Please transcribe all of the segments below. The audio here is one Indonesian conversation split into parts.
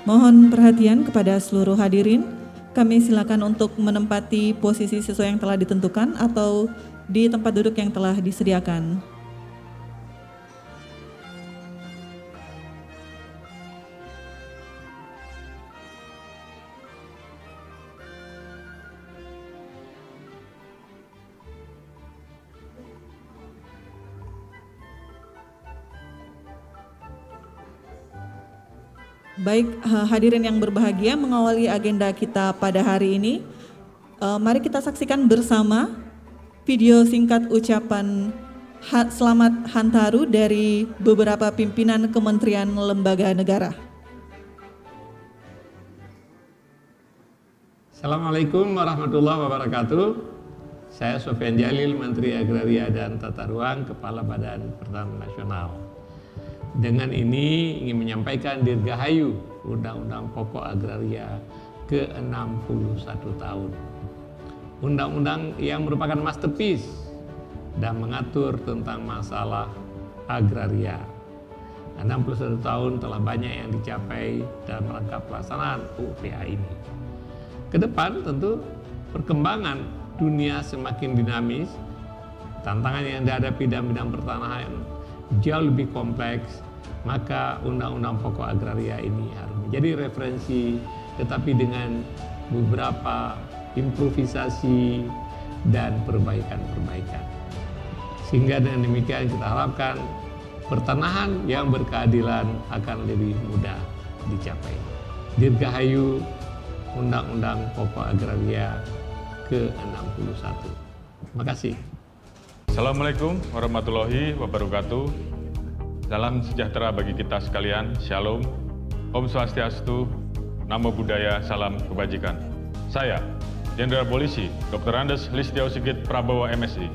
Mohon perhatian kepada seluruh hadirin. Kami silakan untuk menempati posisi sesuai yang telah ditentukan atau di tempat duduk yang telah disediakan. Baik, hadirin yang berbahagia, mengawali agenda kita pada hari ini, mari kita saksikan bersama video singkat ucapan selamat Hantaru dari beberapa pimpinan kementerian lembaga negara. Assalamualaikum warahmatullahi wabarakatuh. Saya Sofyan Jalil, Menteri Agraria dan Tata Ruang, Kepala Badan Pertanahan Nasional. Dengan ini ingin menyampaikan dirgahayu Undang-Undang Pokok Agraria ke-61 tahun. Undang-undang yang merupakan masterpiece dan mengatur tentang masalah agraria. 61 tahun telah banyak yang dicapai dalam rangka pelaksanaan UPA ini. Kedepan tentu perkembangan dunia semakin dinamis, tantangan yang dihadapi dalam bidang pertanahan jauh lebih kompleks, maka Undang-Undang Pokok Agraria ini harus menjadi referensi, tetapi dengan beberapa improvisasi dan perbaikan-perbaikan. Sehingga dengan demikian kita harapkan pertanahan yang berkeadilan akan lebih mudah dicapai. Dirgahayu Undang-Undang Pokok Agraria ke-61. Terima kasih. Assalamualaikum warahmatullahi wabarakatuh. Salam sejahtera bagi kita sekalian. Shalom. Om Swastiastu. Namo Buddhaya. Salam kebajikan. Saya, Jenderal Polisi Dr. Andes Listio Sigit Prabowo MSI,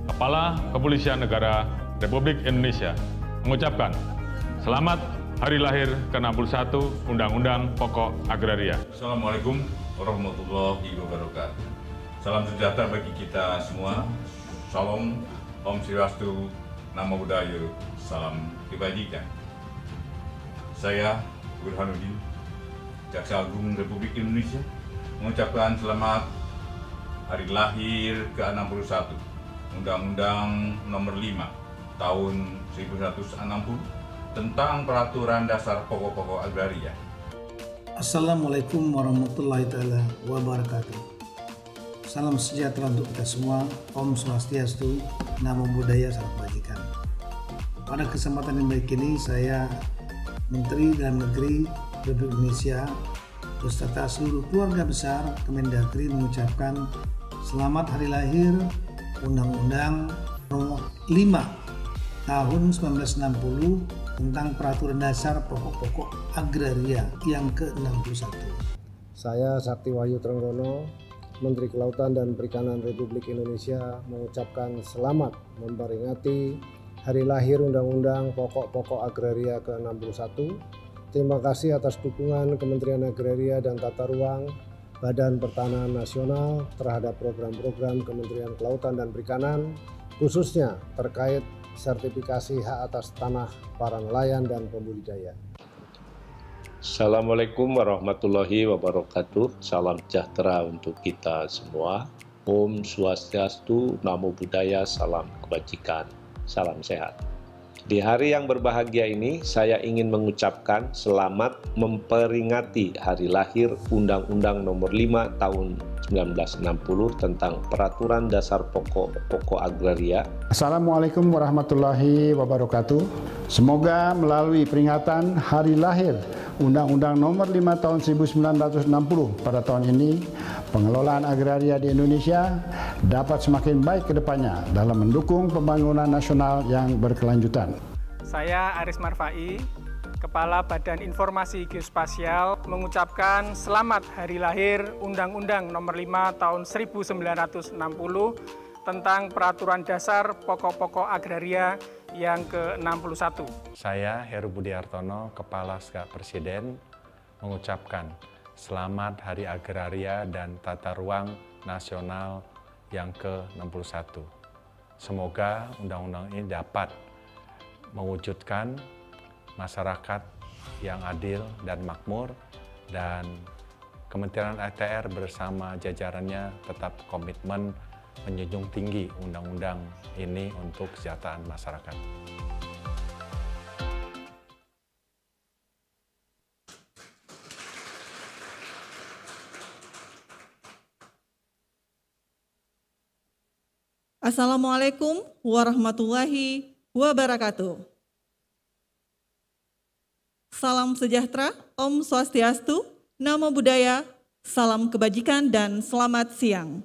Kepala Kepolisian Negara Republik Indonesia, mengucapkan selamat Hari Lahir ke-61 Undang-Undang Pokok Agraria. Assalamualaikum warahmatullahi wabarakatuh. Salam sejahtera bagi kita semua. Salam, Om Swastiastu, Namo Buddhaya, salam kebajikan. Saya Burhanuddin, Jaksa Agung Republik Indonesia, mengucapkan selamat Hari Lahir ke-61 Undang-Undang Nomor 5 Tahun 1960 tentang Peraturan Dasar Pokok-Pokok Agraria. Assalamualaikum warahmatullahi wabarakatuh. Salam sejahtera untuk kita semua. Om Swastiastu, Namo Buddhaya, salam kebajikan. Pada kesempatan yang baik ini, saya Menteri Dalam Negeri Republik Indonesia beserta seluruh keluarga besar Kemendagri mengucapkan selamat Hari Lahir Undang-Undang Nomor 5 Tahun 1960 tentang Peraturan Dasar Pokok-Pokok Agraria yang ke-61. Saya Sakti Wahyu Trenggono, Menteri Kelautan dan Perikanan Republik Indonesia, mengucapkan selamat memperingati Hari Lahir Undang-Undang Pokok-Pokok Agraria ke-61. Terima kasih atas dukungan Kementerian Agraria dan Tata Ruang, Badan Pertanahan Nasional terhadap program-program Kementerian Kelautan dan Perikanan, khususnya terkait sertifikasi hak atas tanah para nelayan dan pembudidaya. Assalamualaikum warahmatullahi wabarakatuh. Salam sejahtera untuk kita semua. Om Swastiastu, Namo Buddhaya, salam kebajikan, salam sehat. Di hari yang berbahagia ini, saya ingin mengucapkan selamat memperingati Hari Lahir Undang-Undang Nomor 5 Tahun 1960 tentang Peraturan Dasar Pokok-Pokok Agraria. Assalamualaikum warahmatullahi wabarakatuh. Semoga melalui peringatan Hari Lahir Undang-Undang Nomor 5 Tahun 1960 pada tahun ini, pengelolaan agraria di Indonesia dapat semakin baik ke depannya dalam mendukung pembangunan nasional yang berkelanjutan. Saya Aris Marfai, Kepala Badan Informasi Geospasial, mengucapkan selamat Hari Lahir Undang-Undang Nomor 5 Tahun 1960 tentang Peraturan Dasar Pokok-Pokok Agraria yang ke-61. Saya Heru Budi Hartono, Kepala Staf Presiden, mengucapkan selamat Hari Agraria dan Tata Ruang Nasional yang ke-61. Semoga undang-undang ini dapat mewujudkan masyarakat yang adil dan makmur, dan Kementerian ATR bersama jajarannya tetap komitmen menjunjung tinggi undang-undang ini untuk kesejahteraan masyarakat. Assalamualaikum warahmatullahi wabarakatuh. Salam sejahtera, Om Swastiastu, Namo Buddhaya, salam kebajikan, dan selamat siang.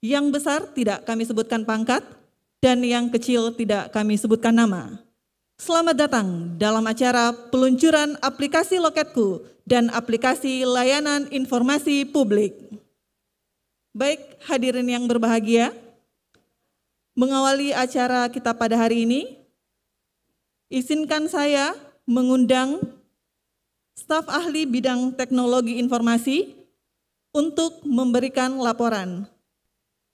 Yang besar tidak kami sebutkan pangkat, dan yang kecil tidak kami sebutkan nama. Selamat datang dalam acara peluncuran aplikasi Loketku dan aplikasi layanan informasi publik. Baik, hadirin yang berbahagia, mengawali acara kita pada hari ini, izinkan saya mengundang staf ahli bidang teknologi informasi untuk memberikan laporan.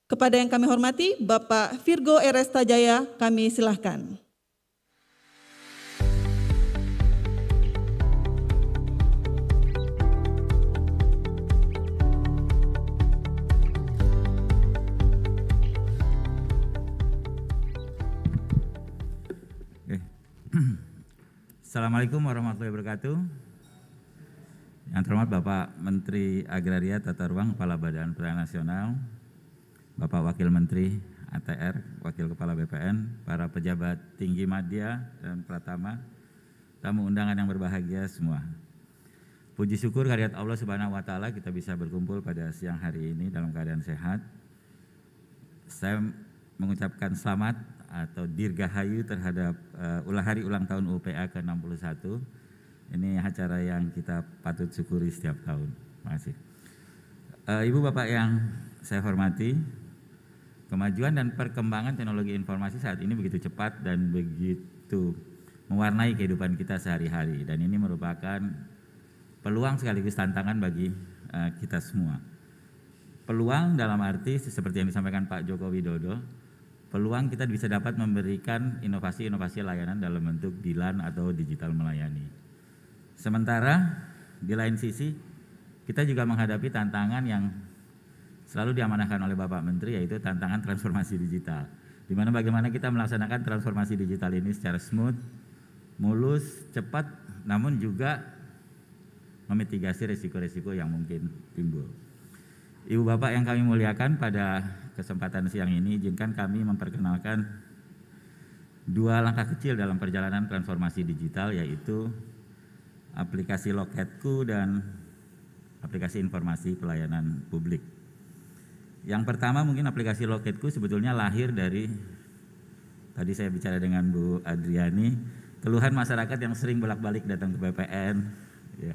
Kepada yang kami hormati, Bapak Virgo Erestajaya, kami silahkan. Assalamualaikum warahmatullahi wabarakatuh. Yang terhormat Bapak Menteri Agraria Tata Ruang, Kepala Badan Pertanahan Nasional, Bapak Wakil Menteri ATR, Wakil Kepala BPN, para pejabat tinggi madya dan pratama, tamu undangan yang berbahagia semua. Puji syukur kehadirat Allah Subhanahu wa taala kita bisa berkumpul pada siang hari ini dalam keadaan sehat. Saya mengucapkan selamat atau dirgahayu terhadap hari ulang tahun UPA ke-61. Ini acara yang kita patut syukuri setiap tahun. Terima kasih. Ibu Bapak yang saya hormati, kemajuan dan perkembangan teknologi informasi saat ini begitu cepat dan begitu mewarnai kehidupan kita sehari-hari, dan ini merupakan peluang sekaligus tantangan bagi kita semua. Peluang dalam arti seperti yang disampaikan Pak Joko Widodo, peluang kita bisa dapat memberikan inovasi-inovasi layanan dalam bentuk DILAN atau digital melayani. Sementara di lain sisi kita juga menghadapi tantangan yang selalu diamanahkan oleh Bapak Menteri, yaitu tantangan transformasi digital. Di mana bagaimana kita melaksanakan transformasi digital ini secara smooth, mulus, cepat, namun juga memitigasi risiko-risiko yang mungkin timbul. Ibu Bapak yang kami muliakan, pada kesempatan siang ini izinkan kami memperkenalkan dua langkah kecil dalam perjalanan transformasi digital, yaitu aplikasi Loketku dan aplikasi informasi pelayanan publik. Yang pertama mungkin aplikasi Loketku sebetulnya lahir dari, tadi saya bicara dengan Bu Adriani, keluhan masyarakat yang sering bolak-balik datang ke BPN, ya,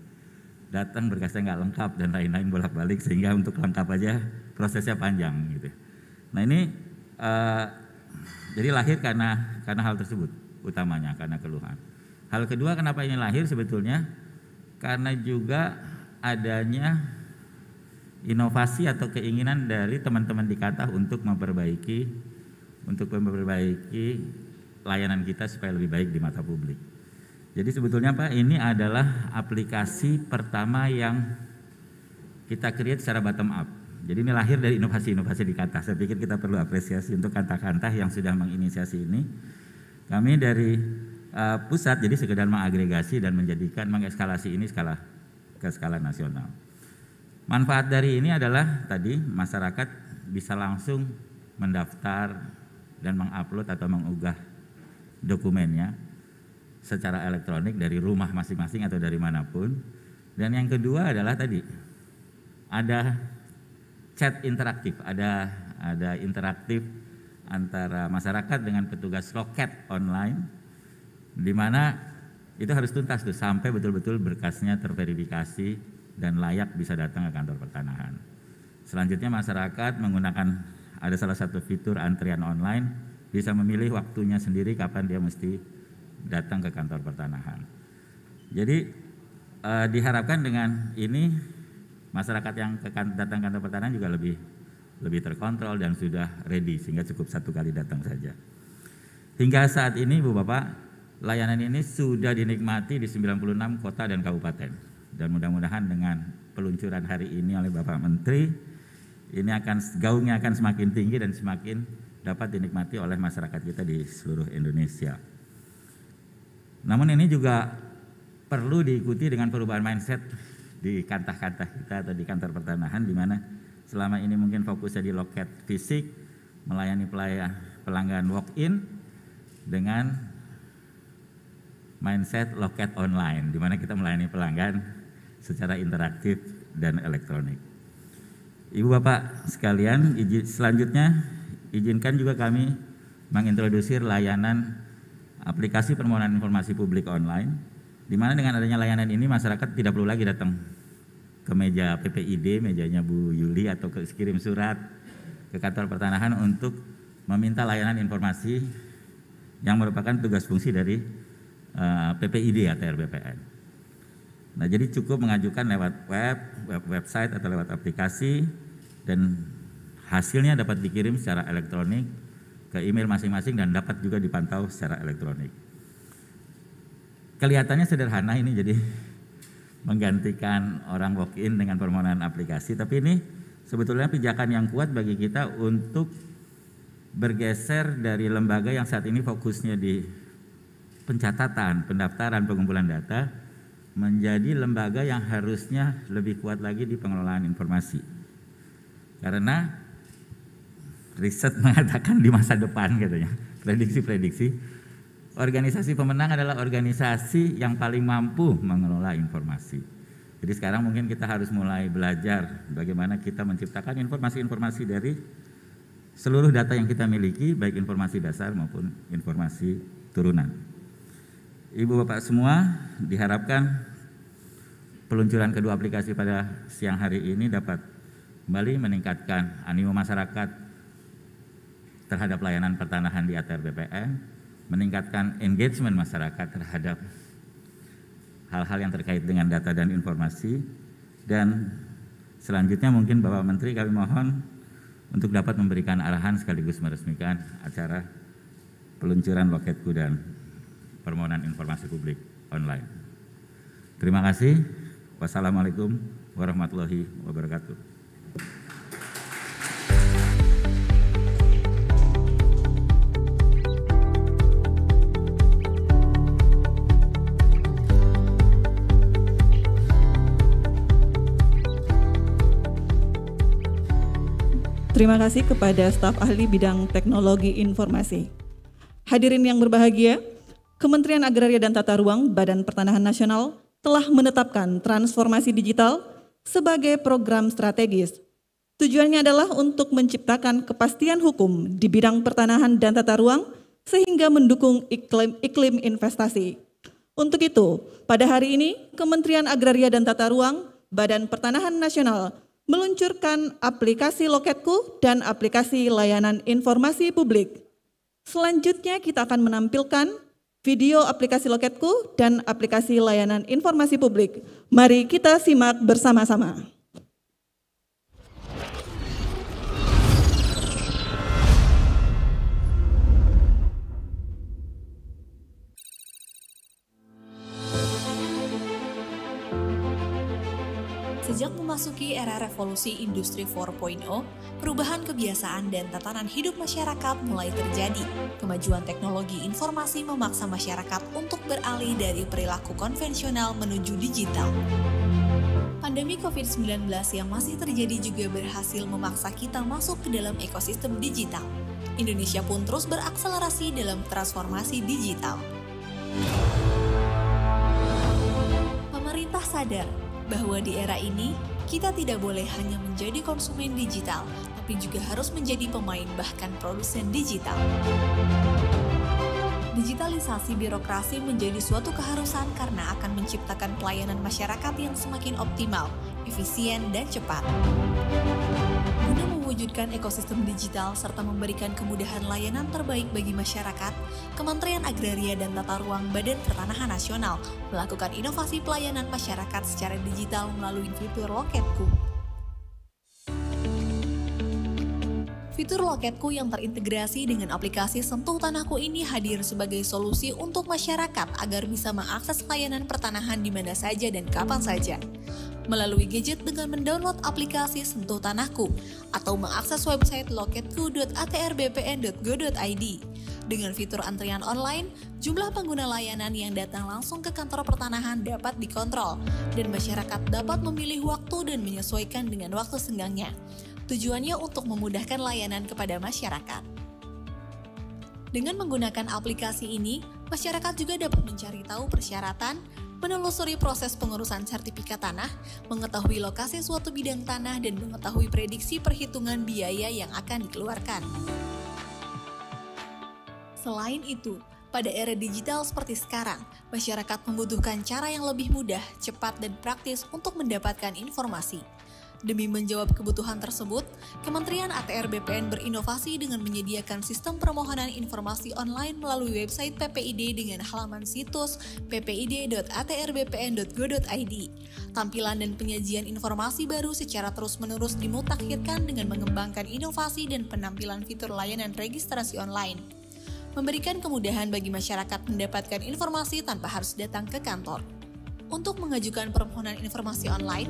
datang berkasnya nggak lengkap dan lain-lain bolak-balik, sehingga untuk lengkap aja prosesnya panjang gitu. Nah ini jadi lahir karena hal tersebut utamanya, karena keluhan. Hal kedua kenapa ini lahir sebetulnya karena juga adanya inovasi atau keinginan dari teman-teman di Katah untuk memperbaiki layanan kita supaya lebih baik di mata publik. Jadi sebetulnya Pak, ini adalah aplikasi pertama yang kita create secara bottom up. Jadi ini lahir dari inovasi-inovasi di Katah. Saya pikir kita perlu apresiasi untuk Katah-Katah yang sudah menginisiasi ini. Kami dari pusat jadi sekedar mengagregasi dan mengekskalasi ini ke skala nasional. Manfaat dari ini adalah tadi masyarakat bisa langsung mendaftar dan mengupload atau mengunggah dokumennya secara elektronik dari rumah masing-masing atau dari manapun. Dan yang kedua adalah tadi ada chat interaktif, ada interaktif antara masyarakat dengan petugas loket online, di mana itu harus tuntas tuh sampai betul-betul berkasnya terverifikasi dan layak bisa datang ke kantor pertanahan. Selanjutnya masyarakat menggunakan, ada salah satu fitur antrian online, bisa memilih waktunya sendiri kapan dia mesti datang ke kantor pertanahan. Jadi diharapkan dengan ini masyarakat yang datang kantor pertanahan juga lebih terkontrol dan sudah ready, sehingga cukup satu kali datang saja. Hingga saat ini Ibu Bapak, layanan ini sudah dinikmati di 96 kota dan kabupaten. Dan mudah-mudahan dengan peluncuran hari ini oleh Bapak Menteri, ini gaungnya akan semakin tinggi dan semakin dapat dinikmati oleh masyarakat kita di seluruh Indonesia. Namun ini juga perlu diikuti dengan perubahan mindset di kantah-kantah kita atau di kantor pertanahan, di mana selama ini mungkin fokusnya di loket fisik, melayani pelanggan walk-in, dengan mindset loket online, di mana kita melayani pelanggan secara interaktif dan elektronik. Ibu Bapak sekalian, selanjutnya izinkan juga kami mengintrodusir layanan aplikasi permohonan informasi publik online, di mana dengan adanya layanan ini masyarakat tidak perlu lagi datang ke meja PPID, mejanya Bu Yuli, atau kirim surat ke kantor pertanahan untuk meminta layanan informasi yang merupakan tugas fungsi dari PPID atau RBPN. Nah, jadi cukup mengajukan lewat website atau lewat aplikasi, dan hasilnya dapat dikirim secara elektronik ke email masing-masing dan dapat juga dipantau secara elektronik. Kelihatannya sederhana ini, jadi menggantikan orang walk-in dengan permohonan aplikasi, tapi ini sebetulnya pijakan yang kuat bagi kita untuk bergeser dari lembaga yang saat ini fokusnya di pencatatan, pendaftaran, pengumpulan data, menjadi lembaga yang harusnya lebih kuat lagi di pengelolaan informasi. Karena riset mengatakan di masa depan, katanya, prediksi-prediksi, organisasi pemenang adalah organisasi yang paling mampu mengelola informasi. Jadi sekarang mungkin kita harus mulai belajar bagaimana kita menciptakan informasi-informasi dari seluruh data yang kita miliki, baik informasi dasar maupun informasi turunan. Ibu Bapak semua, diharapkan peluncuran kedua aplikasi pada siang hari ini dapat kembali meningkatkan animo masyarakat terhadap layanan pertanahan di ATR BPN, meningkatkan engagement masyarakat terhadap hal-hal yang terkait dengan data dan informasi, dan selanjutnya mungkin Bapak Menteri kami mohon untuk dapat memberikan arahan sekaligus meresmikan acara peluncuran loketku dan permohonan informasi publik online. Terima kasih. Wassalamualaikum warahmatullahi wabarakatuh. Terima kasih kepada staf ahli bidang teknologi informasi. Hadirin yang berbahagia, Kementerian Agraria dan Tata Ruang Badan Pertanahan Nasional telah menetapkan transformasi digital sebagai program strategis. Tujuannya adalah untuk menciptakan kepastian hukum di bidang pertanahan dan tata ruang sehingga mendukung iklim investasi. Untuk itu, pada hari ini Kementerian Agraria dan Tata Ruang Badan Pertanahan Nasional meluncurkan aplikasi Loketku dan aplikasi layanan informasi publik. Selanjutnya kita akan menampilkan video aplikasi Loketku dan aplikasi layanan informasi publik. Mari kita simak bersama-sama. Sejak memasuki era revolusi industri 4.0, perubahan kebiasaan dan tatanan hidup masyarakat mulai terjadi. Kemajuan teknologi informasi memaksa masyarakat untuk beralih dari perilaku konvensional menuju digital. Pandemi COVID-19 yang masih terjadi juga berhasil memaksa kita masuk ke dalam ekosistem digital. Indonesia pun terus berakselerasi dalam transformasi digital. Pemerintah sadar bahwa di era ini, kita tidak boleh hanya menjadi konsumen digital, tapi juga harus menjadi pemain bahkan produsen digital. Digitalisasi birokrasi menjadi suatu keharusan karena akan menciptakan pelayanan masyarakat yang semakin optimal, efisien, dan cepat. Guna mewujudkan ekosistem digital serta memberikan kemudahan layanan terbaik bagi masyarakat, Kementerian Agraria dan Tata Ruang Badan Pertanahan Nasional melakukan inovasi pelayanan masyarakat secara digital melalui fitur Loketku. Fitur Loketku yang terintegrasi dengan aplikasi Sentuh Tanahku ini hadir sebagai solusi untuk masyarakat agar bisa mengakses layanan pertanahan di mana saja dan kapan saja. Melalui gadget dengan mendownload aplikasi Sentuh Tanahku atau mengakses website loketku.atrbpn.go.id. Dengan fitur antrian online, jumlah pengguna layanan yang datang langsung ke kantor pertanahan dapat dikontrol dan masyarakat dapat memilih waktu dan menyesuaikan dengan waktu senggangnya. Tujuannya untuk memudahkan layanan kepada masyarakat. Dengan menggunakan aplikasi ini, masyarakat juga dapat mencari tahu persyaratan, menelusuri proses pengurusan sertifikat tanah, mengetahui lokasi suatu bidang tanah, dan mengetahui prediksi perhitungan biaya yang akan dikeluarkan. Selain itu, pada era digital seperti sekarang, masyarakat membutuhkan cara yang lebih mudah, cepat, dan praktis untuk mendapatkan informasi. Demi menjawab kebutuhan tersebut, Kementerian ATR BPN berinovasi dengan menyediakan sistem permohonan informasi online melalui website PPID dengan halaman situs ppid.atrbpn.go.id. Tampilan dan penyajian informasi baru secara terus-menerus dimutakhirkan dengan mengembangkan inovasi dan penampilan fitur layanan registrasi online. Memberikan kemudahan bagi masyarakat mendapatkan informasi tanpa harus datang ke kantor. Untuk mengajukan permohonan informasi online,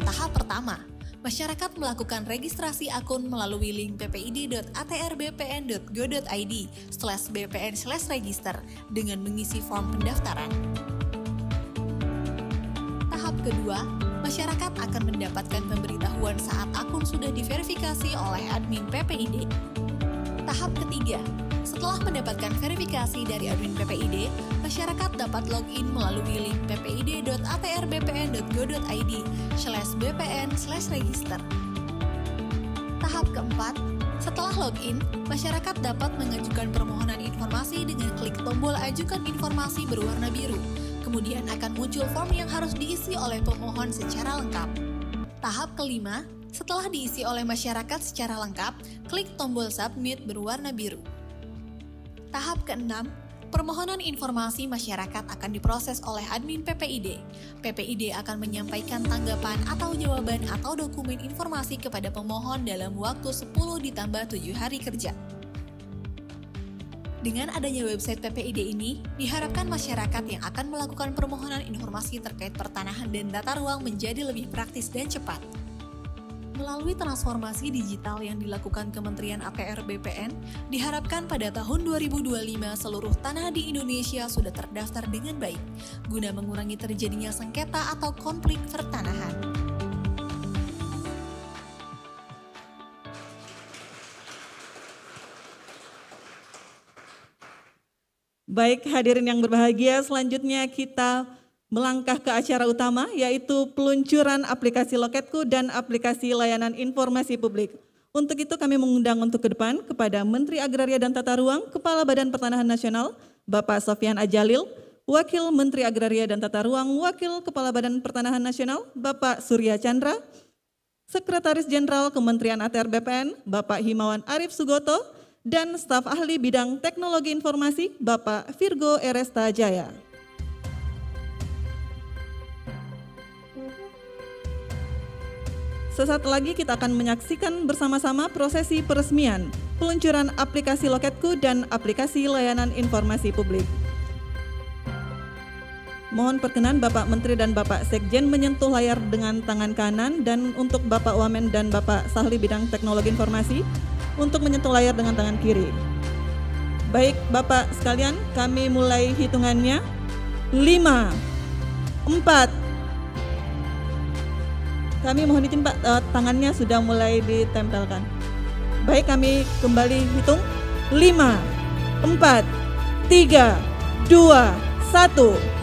tahap pertama, masyarakat melakukan registrasi akun melalui link ppid.atrbpn.go.id/bpn/register dengan mengisi form pendaftaran. Tahap kedua, masyarakat akan mendapatkan pemberitahuan saat akun sudah diverifikasi oleh admin PPID. Tahap ketiga, setelah mendapatkan verifikasi dari admin PPID, masyarakat dapat login melalui link ppid.atrbpn.go.id/bpn/register. Tahap keempat, setelah login, masyarakat dapat mengajukan permohonan informasi dengan klik tombol ajukan informasi berwarna biru. Kemudian akan muncul form yang harus diisi oleh pemohon secara lengkap. Tahap kelima, setelah diisi oleh masyarakat secara lengkap, klik tombol submit berwarna biru. Tahap keenam, permohonan informasi masyarakat akan diproses oleh admin PPID. PPID akan menyampaikan tanggapan atau jawaban atau dokumen informasi kepada pemohon dalam waktu 10 ditambah 7 hari kerja. Dengan adanya website PPID ini, diharapkan masyarakat yang akan melakukan permohonan informasi terkait pertanahan dan tata ruang menjadi lebih praktis dan cepat. Melalui transformasi digital yang dilakukan Kementerian ATR BPN, diharapkan pada tahun 2025 seluruh tanah di Indonesia sudah terdaftar dengan baik, guna mengurangi terjadinya sengketa atau konflik pertanahan. Baik, hadirin yang berbahagia, selanjutnya kita melangkah ke acara utama, yaitu peluncuran aplikasi Loketku dan aplikasi layanan informasi publik. Untuk itu kami mengundang untuk ke depan kepada Menteri Agraria dan Tata Ruang, Kepala Badan Pertanahan Nasional, Bapak Sofyan Adjalil, Wakil Menteri Agraria dan Tata Ruang, Wakil Kepala Badan Pertanahan Nasional, Bapak Surya Chandra, Sekretaris Jenderal Kementerian ATR BPN, Bapak Himawan Arif Sugoto, dan staf ahli bidang teknologi informasi, Bapak Virgo Eresta Jaya. Sesaat lagi kita akan menyaksikan bersama-sama prosesi peresmian peluncuran aplikasi Loketku dan aplikasi layanan informasi publik. Mohon perkenan Bapak Menteri dan Bapak Sekjen menyentuh layar dengan tangan kanan, dan untuk Bapak Wamen dan Bapak Sahli bidang teknologi informasi untuk menyentuh layar dengan tangan kiri. Baik Bapak sekalian, kami mulai hitungannya. 5, 4, kami mohon izin Pak, tangannya sudah mulai ditempelkan. Baik, kami kembali hitung. 5, 4, 3, 2, 1.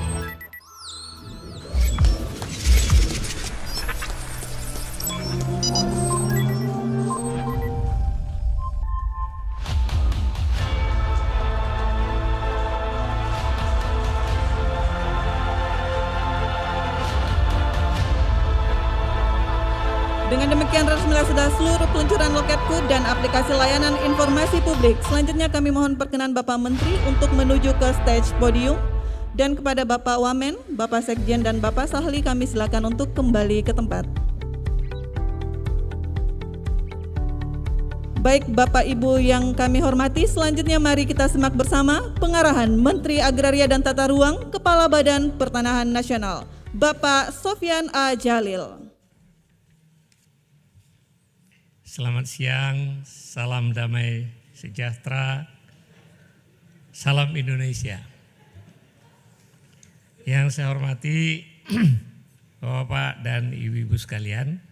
Dengan demikian resmilah sudah seluruh peluncuran Loketku dan aplikasi layanan informasi publik. Selanjutnya kami mohon perkenan Bapak Menteri untuk menuju ke stage podium, dan kepada Bapak Wamen, Bapak Sekjen dan Bapak Sahli kami silakan untuk kembali ke tempat. Baik Bapak Ibu yang kami hormati, selanjutnya mari kita simak bersama pengarahan Menteri Agraria dan Tata Ruang, Kepala Badan Pertanahan Nasional, Bapak Sofyan A. Djalil. Selamat siang, salam damai sejahtera, salam Indonesia. Yang saya hormati Bapak dan Ibu-Ibu sekalian,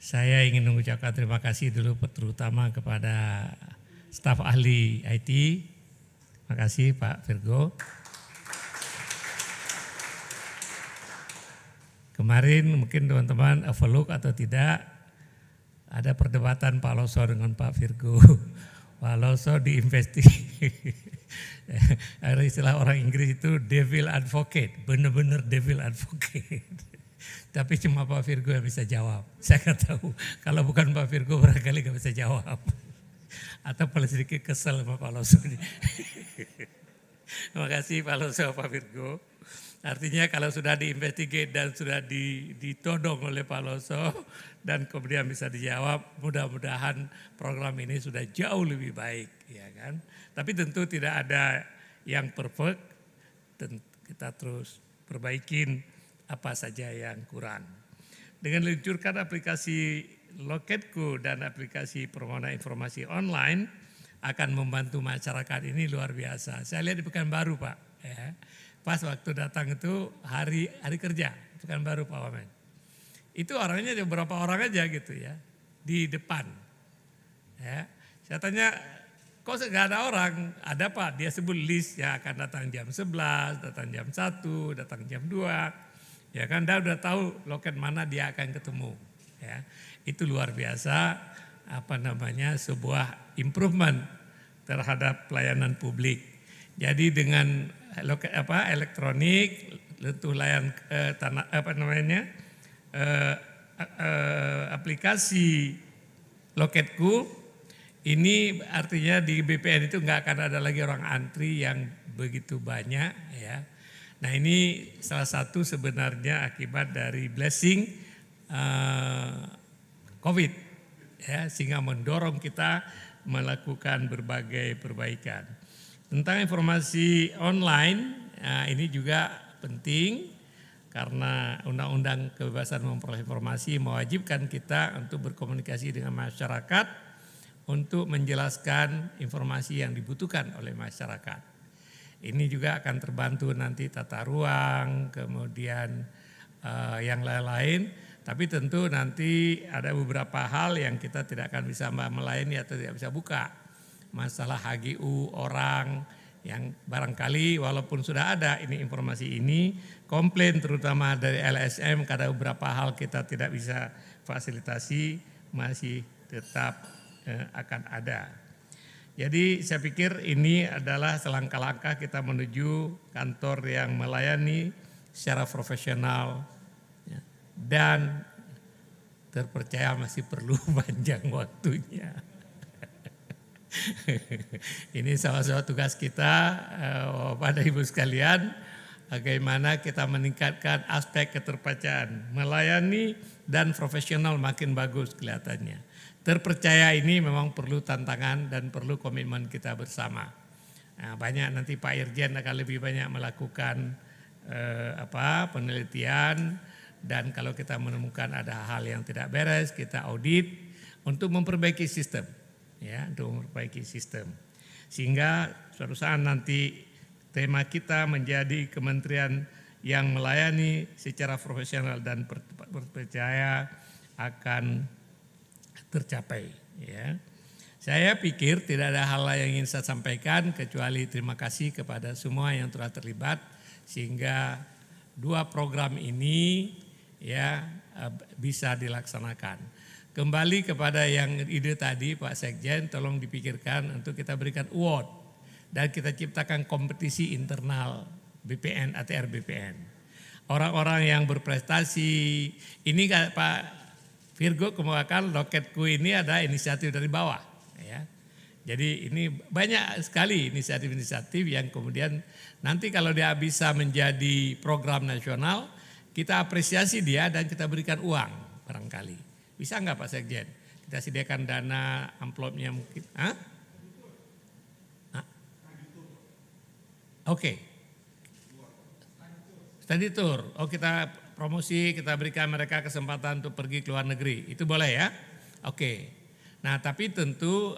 saya ingin mengucapkan terima kasih dulu terutama kepada staf ahli IT. Terima kasih Pak Virgo. Kemarin mungkin teman-teman overlook atau tidak, ada perdebatan Pak Loso dengan Pak Virgo. Pak Loso diinvestigasi. Ada istilah orang Inggris itu devil advocate, benar-benar devil advocate. Tapi cuma Pak Virgo yang bisa jawab. Saya nggak tahu, kalau bukan Pak Virgo barangkali nggak bisa jawab. Atau paling sedikit kesel sama Pak Loso. Terima kasih Pak Loso, Pak Virgo. Artinya kalau sudah diinvestigate dan sudah ditodong oleh Pak Loso dan kemudian bisa dijawab, mudah-mudahan program ini sudah jauh lebih baik, ya kan. Tapi tentu tidak ada yang perfect, kita terus perbaikin apa saja yang kurang. Dengan meluncurkan aplikasi Loketku dan aplikasi permohonan informasi online akan membantu masyarakat ini luar biasa. Saya lihat di Pekanbaru Pak, ya. Pas waktu datang itu hari kerja Pekanbaru Pak Wamen. Itu orangnya beberapa orang aja gitu ya di depan. Ya, saya tanya, kok nggak ada orang? Ada Pak, dia sebut list ya, akan datang jam 11, datang jam 1, datang jam 2. Ya kan, dia udah tahu loket mana dia akan ketemu. Ya, itu luar biasa sebuah improvement terhadap pelayanan publik. Jadi dengan elektronik, lentuh layan aplikasi Loketku, ini artinya di BPN itu nggak akan ada lagi orang antri yang begitu banyak, ya. Nah ini salah satu sebenarnya akibat dari blessing COVID, ya, sehingga mendorong kita melakukan berbagai perbaikan. Tentang informasi online, ini juga penting karena Undang-Undang Kebebasan Memperoleh Informasi mewajibkan kita untuk berkomunikasi dengan masyarakat untuk menjelaskan informasi yang dibutuhkan oleh masyarakat. Ini juga akan terbantu nanti tata ruang, kemudian yang lain-lain. Tapi tentu nanti ada beberapa hal yang kita tidak akan bisa melayani atau tidak bisa buka. Masalah HGU orang yang barangkali walaupun sudah ada ini informasi ini, komplain terutama dari LSM karena beberapa hal kita tidak bisa fasilitasi masih tetap akan ada. Jadi saya pikir ini adalah selangkah-langkah kita menuju kantor yang melayani secara profesional dan terpercaya masih perlu panjang waktunya. Ini salah satu tugas kita pada Ibu sekalian, bagaimana kita meningkatkan aspek keterpercayaan, melayani dan profesional makin bagus kelihatannya. Terpercaya ini memang perlu tantangan dan perlu komitmen kita bersama. Nah, banyak nanti Pak Irjen akan lebih banyak melakukan penelitian, dan kalau kita menemukan ada hal yang tidak beres, kita audit untuk memperbaiki sistem, ya, untuk memperbaiki sistem. Sehingga suatu saat nanti tema kita menjadi kementerian yang melayani secara profesional dan percaya akan tercapai, ya. Saya pikir tidak ada hal lain yang ingin saya sampaikan kecuali terima kasih kepada semua yang telah terlibat sehingga dua program ini ya bisa dilaksanakan. Kembali kepada yang ide tadi Pak Sekjen, tolong dipikirkan untuk kita berikan award dan kita ciptakan kompetisi internal BPN, ATR BPN. Orang-orang yang berprestasi, ini Pak Virgo kemukakan Loketku ini ada inisiatif dari bawah, ya. Jadi ini banyak sekali inisiatif-inisiatif yang kemudian nanti kalau dia bisa menjadi program nasional, kita apresiasi dia dan kita berikan uang barangkali. Bisa nggak Pak Sekjen? Kita sediakan dana amplopnya mungkin. Oke. Study tour. Oh, kita promosi, kita berikan mereka kesempatan untuk pergi ke luar negeri. Itu boleh ya? Oke. Nah, tapi tentu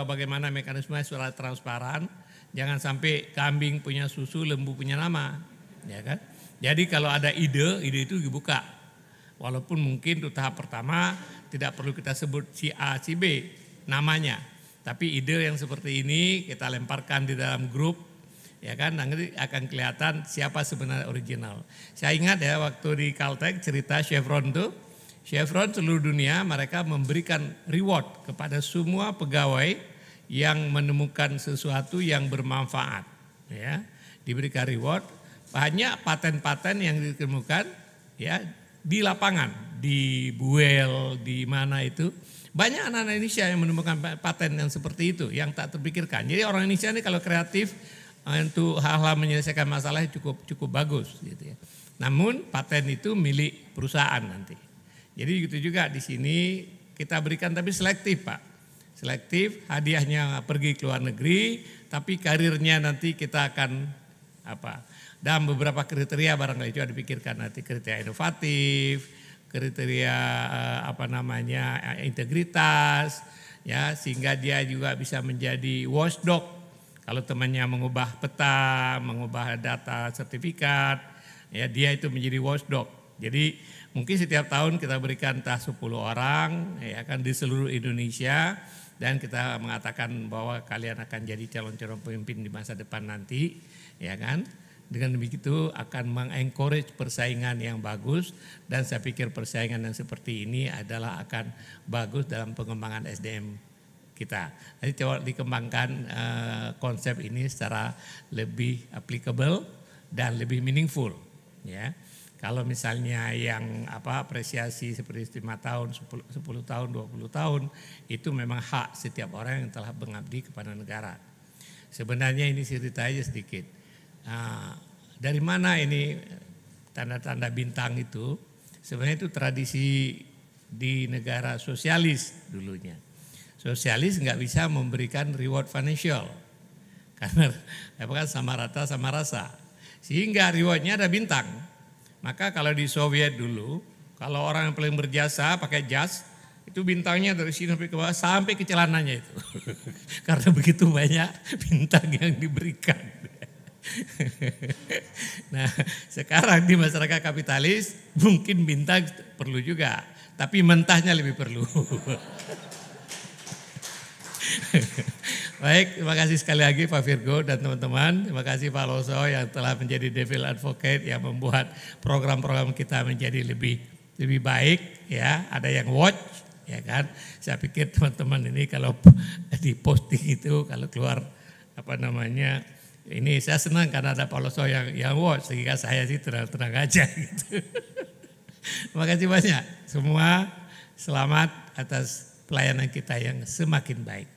bagaimana mekanisme secara transparan. Jangan sampai kambing punya susu, lembu punya nama. Ya kan? Jadi kalau ada ide itu dibuka. Walaupun mungkin untuk tahap pertama tidak perlu kita sebut si A, si B namanya. Tapi ide yang seperti ini kita lemparkan di dalam grup, ya kan, nanti akan kelihatan siapa sebenarnya original. Saya ingat ya waktu di Caltech cerita Chevron tuh, Chevron seluruh dunia mereka memberikan reward kepada semua pegawai yang menemukan sesuatu yang bermanfaat. Ya, diberikan reward, banyak paten-paten yang ditemukan ya di lapangan, di Buel, di mana itu. Banyak anak-anak Indonesia yang menemukan paten yang seperti itu, yang tak terpikirkan. Jadi orang Indonesia ini kalau kreatif untuk hal-hal menyelesaikan masalah cukup bagus gitu ya. Namun paten itu milik perusahaan nanti. Jadi gitu juga di sini kita berikan tapi selektif Pak. Selektif, hadiahnya pergi ke luar negeri, tapi karirnya nanti kita akan dan beberapa kriteria barangkali juga dipikirkan nanti, kriteria inovatif, kriteria integritas, ya sehingga dia juga bisa menjadi watchdog. Kalau temannya mengubah peta, mengubah data sertifikat, ya dia itu menjadi watchdog. Jadi mungkin setiap tahun kita berikan entah 10 orang, ya kan di seluruh Indonesia, dan kita mengatakan bahwa kalian akan jadi calon-calon pemimpin di masa depan nanti, ya kan. Dengan begitu akan mengencourage persaingan yang bagus, dan saya pikir persaingan yang seperti ini adalah akan bagus dalam pengembangan SDM kita. Jadi coba dikembangkan konsep ini secara lebih applicable dan lebih meaningful. Ya, kalau misalnya yang apresiasi seperti 5 tahun, 10 tahun, 20 tahun itu memang hak setiap orang yang telah mengabdi kepada negara. Sebenarnya ini cerita aja sedikit. Dari mana ini tanda-tanda bintang itu? Sebenarnya itu tradisi di negara sosialis dulunya. Sosialis nggak bisa memberikan reward financial karena sama rata sama rasa, sehingga rewardnya ada bintang. Maka kalau di Soviet dulu, kalau orang yang paling berjasa pakai jas, itu bintangnya dari sini sampai ke bawah sampai ke celananya itu, karena begitu banyak bintang yang diberikan. Nah, sekarang di masyarakat kapitalis mungkin bintang perlu juga, tapi mentahnya lebih perlu. Baik, terima kasih sekali lagi Pak Virgo dan teman-teman. Terima kasih Pak Loso yang telah menjadi devil advocate yang membuat program-program kita menjadi lebih baik ya. Ada yang watch ya kan. Saya pikir teman-teman ini kalau di posting itu kalau keluar ini saya senang karena ada Pak Loso yang watch, sehingga saya sih tenang-tenang aja gitu. Terima kasih banyak. Semua selamat atas pelayanan kita yang semakin baik.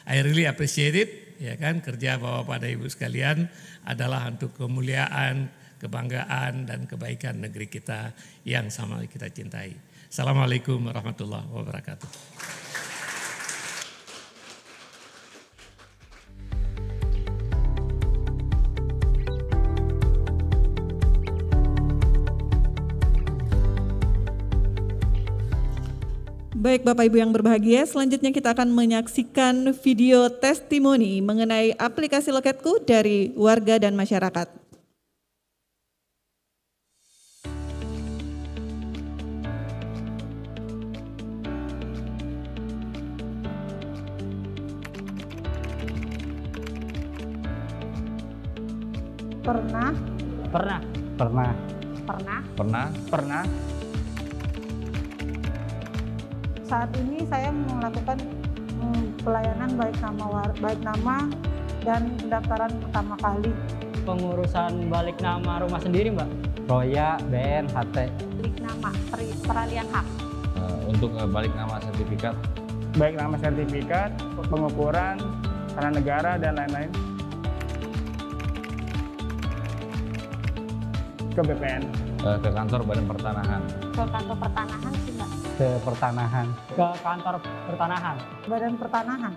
I really appreciate it, ya kan, kerja Bapak dan Ibu sekalian adalah untuk kemuliaan, kebanggaan dan kebaikan negeri kita yang sama kita cintai. Assalamualaikum warahmatullahi wabarakatuh. Baik Bapak Ibu yang berbahagia, selanjutnya kita akan menyaksikan video testimoni mengenai aplikasi Loketku dari warga dan masyarakat. Pernah. Saat ini saya melakukan pelayanan baik nama dan pendaftaran pertama kali. Pengurusan balik nama rumah sendiri, Mbak. Roya, BN, HT. Balik nama, peralihan hak. Untuk balik nama sertifikat. Baik nama sertifikat, pengukuran, tanah negara dan lain-lain. Ke BPN. Ke kantor Badan Pertanahan. Ke kantor pertanahan sih, Mbak. Ke pertanahan. Ke kantor pertanahan. Badan Pertanahan.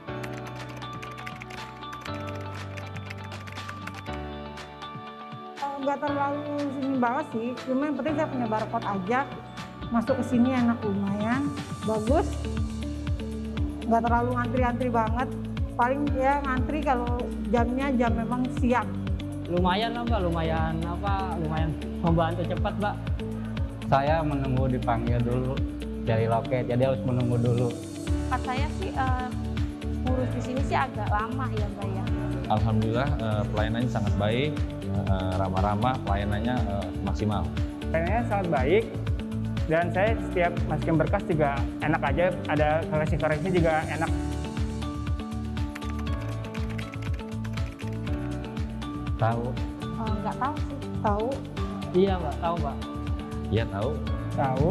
Nggak terlalu sini banget sih, cuma yang penting saya punya barcode aja. Masuk ke sini enak, lumayan, bagus. Nggak terlalu ngantri-ngantri banget. Paling ya ngantri kalau jamnya jam memang siang. Lumayan lah Mbak, lumayan membantu cepat Mbak. Saya menunggu dipanggil dulu dari loket, jadi harus menunggu dulu. Pas saya sih ngurus di sini sih agak lama ya Mbak ya. Alhamdulillah pelayanannya sangat baik, ramah-ramah, pelayanannya maksimal. Pelayanannya sangat baik dan saya setiap masukin berkas juga enak aja, ada koreksi-koreksi juga enak. Tahu? Nggak tahu sih, tahu. Iya Mbak, tahu Mbak. Iya tahu. Tahu.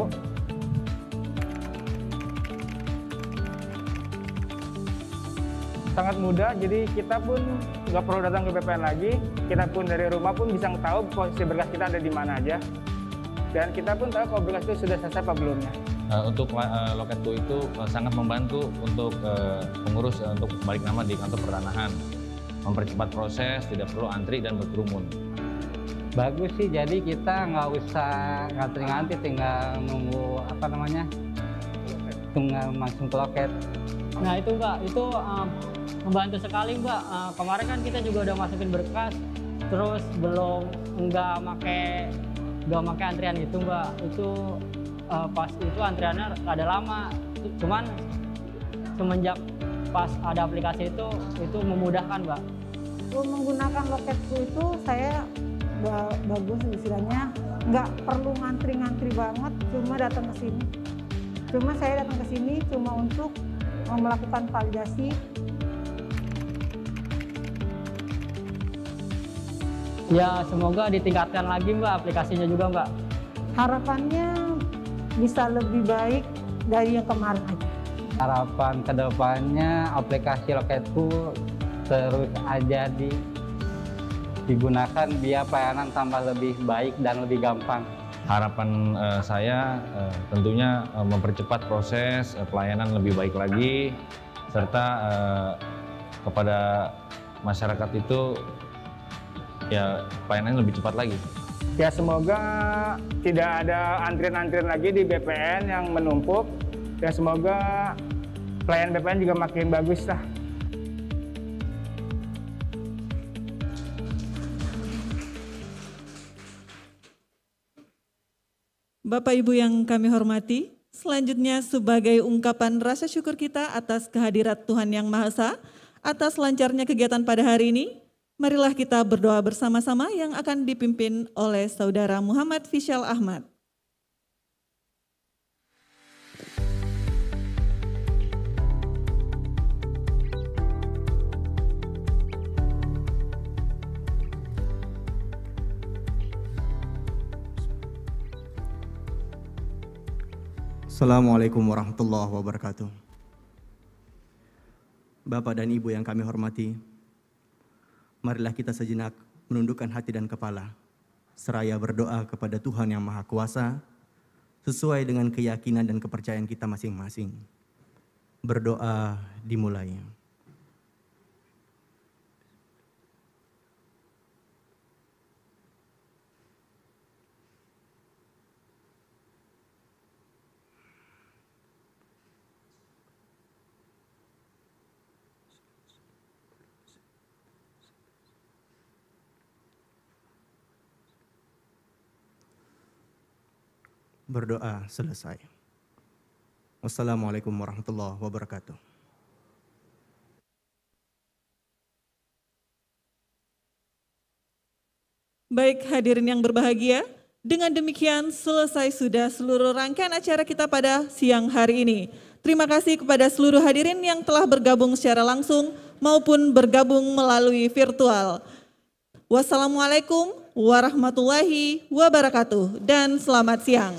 Sangat mudah, jadi kita pun nggak perlu datang ke BPN lagi. Kita pun dari rumah pun bisa tahu posisi berkas kita ada di mana aja. Dan kita pun tahu kalau berkas itu sudah selesai apa belumnya. Untuk Loketku itu sangat membantu untuk pengurus untuk balik nama di kantor pertanahan. Mempercepat proses, tidak perlu antri dan berkerumun. Bagus sih, jadi kita nggak usah ngantri-ngantri, tinggal nunggu tinggal langsung ke loket. Nah itu Mbak, itu membantu sekali Mbak. Kemarin kan kita juga udah masukin berkas, terus nggak make antrian gitu Mbak. Itu pas itu antriannya ada lama, cuman semenjak pas ada aplikasi itu memudahkan Mbak. Menggunakan Loketku itu saya bagus istilahnya, nggak perlu ngantri-ngantri banget, cuma datang ke sini. Saya datang ke sini cuma untuk melakukan validasi. Ya semoga ditingkatkan lagi Mbak aplikasinya juga Mbak. Harapannya bisa lebih baik dari yang kemarin aja. Harapan kedepannya aplikasi Loketku terus aja digunakan biar pelayanan tambah lebih baik dan lebih gampang. Harapan saya tentunya mempercepat proses pelayanan lebih baik lagi, serta kepada masyarakat itu ya pelayanan lebih cepat lagi. Ya semoga tidak ada antrian-antrian lagi di BPN yang menumpuk, dan semoga pelayanan BPN juga makin bagus lah. Bapak Ibu yang kami hormati, selanjutnya sebagai ungkapan rasa syukur kita atas kehadirat Tuhan Yang Maha Esa, atas lancarnya kegiatan pada hari ini, marilah kita berdoa bersama-sama yang akan dipimpin oleh Saudara Muhammad Fishal Ahmad. Assalamualaikum warahmatullahi wabarakatuh. Bapak dan Ibu yang kami hormati, marilah kita sejenak menundukkan hati dan kepala, seraya berdoa kepada Tuhan Yang Maha Kuasa, sesuai dengan keyakinan dan kepercayaan kita masing-masing. Berdoa dimulai. Berdoa selesai. Wassalamualaikum warahmatullahi wabarakatuh. Baik hadirin yang berbahagia, dengan demikian selesai sudah seluruh rangkaian acara kita pada siang hari ini. Terima kasih kepada seluruh hadirin yang telah bergabung secara langsung maupun bergabung melalui virtual. Wassalamualaikum warahmatullahi wabarakatuh dan selamat siang.